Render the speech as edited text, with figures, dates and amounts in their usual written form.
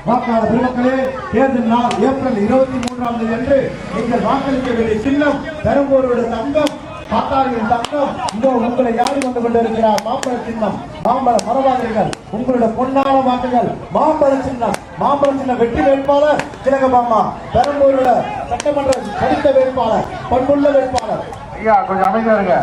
வாக்காளர் பெருமக்களே, தேர்தல் நாள் ஏப்ரல் 23ஆம் தேதி அன்று நீங்கள் வாக்களிக்க வேண்டிய சின்னம் பெரம்பூருடைய தங்கம், பாட்டாளியின் தங்கம். இதோ உங்களை யாரு வந்து கொண்டிருக்கிறார்? மாம்பழ சின்னம். மாம்பழ மரபாதிகள் உங்களுடைய பொன்னான வாக்குகள். மாம்பழ சின்னம். மாம்பழ சின்னம் வெற்றி வேட்பாளர் திலகபாமா. பெரம்பூருடைய சட்டமன்ற படித்த வேட்பாளர், பண்புள்ள வேட்பாளர். ஐயா கொஞ்சம் அமைதியா இருங்க.